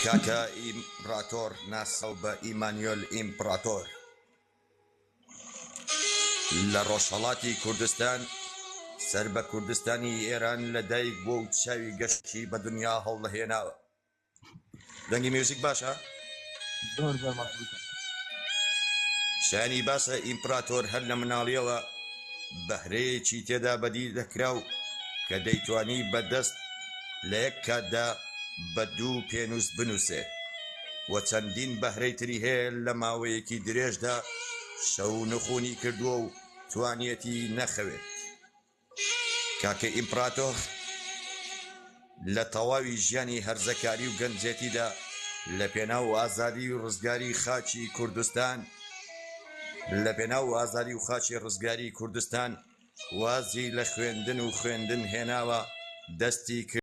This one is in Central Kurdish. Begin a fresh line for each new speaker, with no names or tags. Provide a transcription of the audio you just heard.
کاکە ئیمپراتۆر ناسەو بە ئیمانوێل ئیمپراتۆر لە ڕۆژهەڵاتی کوردستان سەر بە کوردستانی ئێران لەدایک بۆ و چاوی گەشتی بە دنیا هەوڵەهێناوە. دەنگی میوزیک باشە؟ شانی باسە ئیمپراتۆر هەر لە مناڵیەوە بەهرەیەکی تێدا بەدی دەکرا و کە دەیتوانی بەدەست لە یەک کاتدا بە دوو پێنووس بنووسێ و چەندین بەهرەی تری هەیە لە ماوەیەکی درێژدا شەو نخوونی کردووە و توانیەتی نەخەوێت. کاکە ئیمپراتۆر لە تەواوی ژیانی هەرزەکاری و گەنجێتیدا لە پێناو ئازادی و ڕزگاری خاچی کوردستان وازی لە خوێندن هێناوە، دەستی کرد